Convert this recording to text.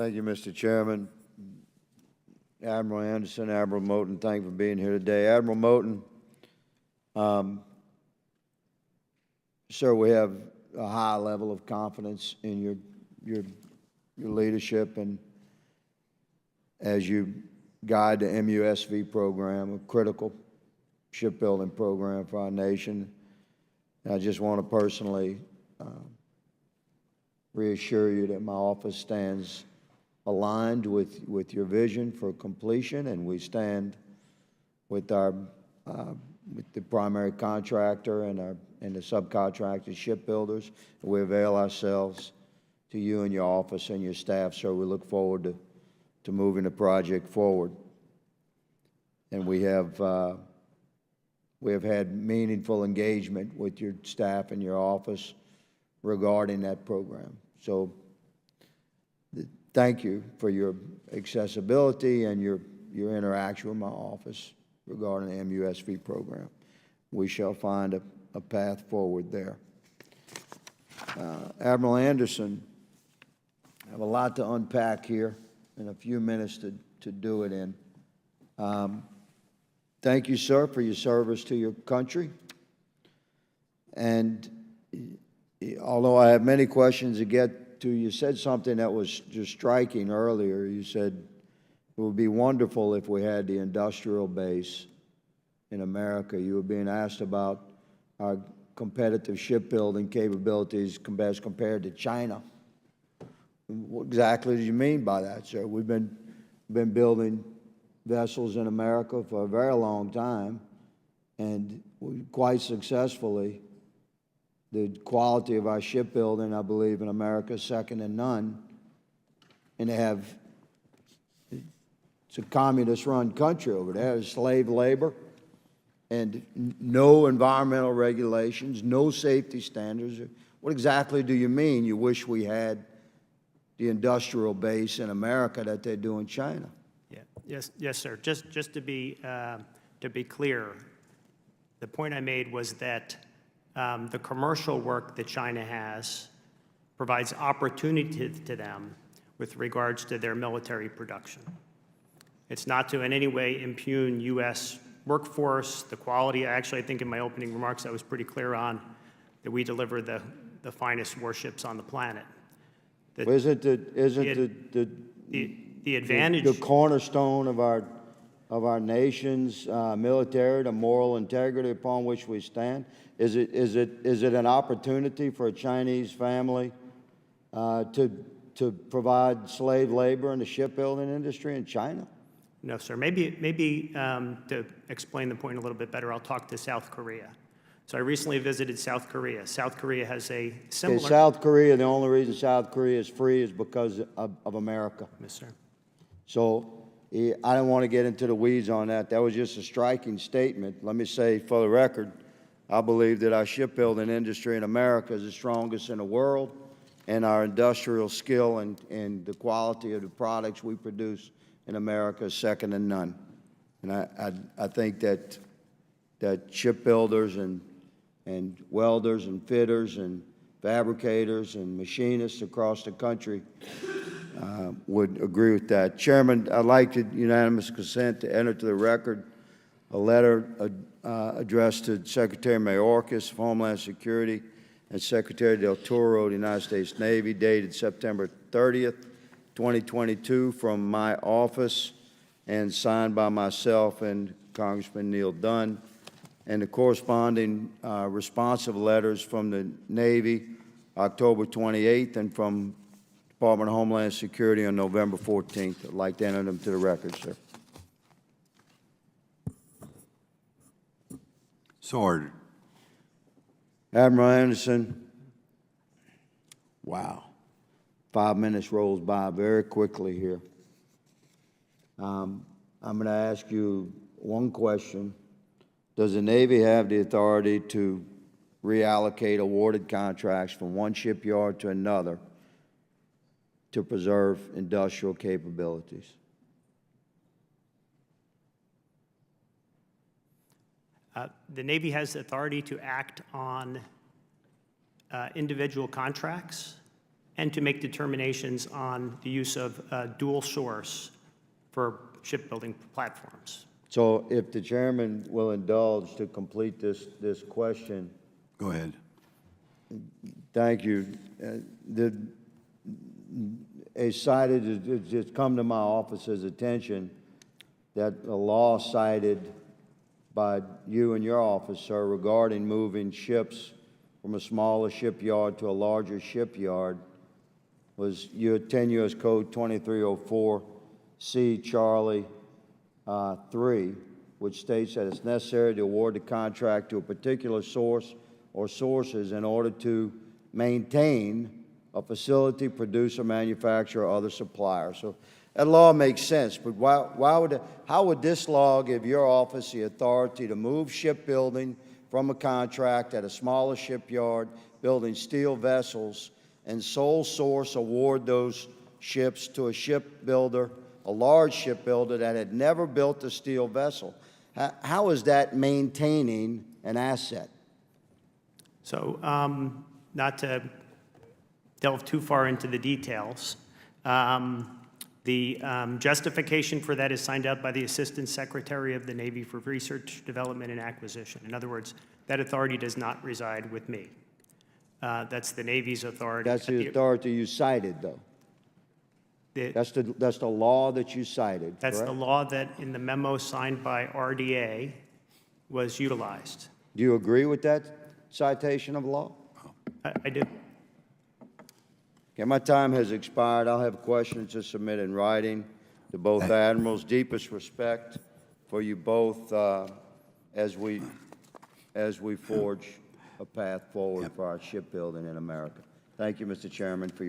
Thank you, Mr. Chairman. Admiral Anderson, Admiral Moten, thank you for being here today. Admiral Moten, sir, we have a high level of confidence in your leadership and as you guide the MUSV program, a critical shipbuilding program for our nation. And I just want to personally reassure you that my office stands aligned with your vision for completion, and we stand with our with the primary contractor and the subcontracted shipbuilders. We avail ourselves to you and your office and your staff, so we look forward to moving the project forward. And we have had meaningful engagement with your staff and your office regarding that program. So thank you for your accessibility and your interaction with my office regarding the MUSV program. We shall find a path forward there. Admiral Anderson, I have a lot to unpack here in a few minutes to do it in. Thank you, sir, for your service to your country. And although I have many questions to get to, you said something that was just striking earlier. You said it would be wonderful if we had the industrial base in America. You were being asked about our competitive shipbuilding capabilities as compared to China. What exactly do you mean by that, sir? We've been building vessels in America for a very long time, and quite successfully. The quality of our shipbuilding, I believe, in America is second to none. And they have, it's a communist-run country over there. There's slave labor and no environmental regulations, no safety standards. What exactly do you mean you wish we had the industrial base in America that they do in China? Yeah. Yes, sir. Just to be clear, the point I made was that the commercial work that China has provides opportunity to them with regards to their military production. It's not to in any way impugn U.S. workforce, the quality. Actually, I think in my opening remarks I was pretty clear on that we deliver the finest warships on the planet. Isn't the advantage, the cornerstone of our nation's military, the moral integrity upon which we stand? Is it an opportunity for a Chinese family to provide slave labor in the shipbuilding industry in China? No, sir. Maybe to explain the point a little bit better, I'll talk to South Korea. So I recently visited South Korea. South Korea has a similar... Okay, South Korea, the only reason South Korea is free is because of America. Yes, sir. So I don't want to get into the weeds on that. That was just a striking statement. Let me say, for the record, I believe that our shipbuilding industry in America is the strongest in the world, and our industrial skill and the quality of the products we produce in America is second to none. And I think that shipbuilders and welders and fitters and fabricators and machinists across the country would agree with that. Chairman, I'd like to unanimous consent to enter to the record a letter addressed to Secretary Mayorkas of Homeland Security and Secretary Del Toro of the United States Navy, dated September 30th, 2022, from my office and signed by myself and Congressman Neil Dunn, and the corresponding responsive letters from the Navy, October 28th, and from Department of Homeland Security on November 14th. I'd like to enter them to the record, sir. So ordered. Admiral Anderson, wow. 5 minutes rolls by very quickly here. I'm going to ask you one question. Does the Navy have the authority to reallocate awarded contracts from one shipyard to another to preserve industrial capabilities? The Navy has the authority to act on individual contracts and to make determinations on the use of dual source for shipbuilding platforms. So if the chairman will indulge to complete this question. Go ahead. Thank you. It's come to my office's attention that a law cited by you and your office, sir, regarding moving ships from a smaller shipyard to a larger shipyard was your 10 U.S. Code 2304C Charlie 3, which states that it's necessary to award the contract to a particular source or sources in order to maintain a facility, producer, manufacturer, or other supplier. So that law makes sense, but how would this law give your office the authority to move shipbuilding from a contract at a smaller shipyard, building steel vessels, and sole source award those ships to a shipbuilder, a large shipbuilder that had never built a steel vessel? How is that maintaining an asset? So not to delve too far into the details, the justification for that is signed out by the Assistant Secretary of the Navy for Research, Development, and Acquisition. In other words, that authority does not reside with me. That's the Navy's authority. That's the authority you cited, though. That's the law that you cited, That's correct? the law that, in the memo signed by RDA, was utilized. Do you agree with that citation of law? I do. Okay, my time has expired. I'll have questions to submit in writing to both admirals. Deepest respect for you both as we forge a path forward for our shipbuilding in America. Thank you, Mr. Chairman, for your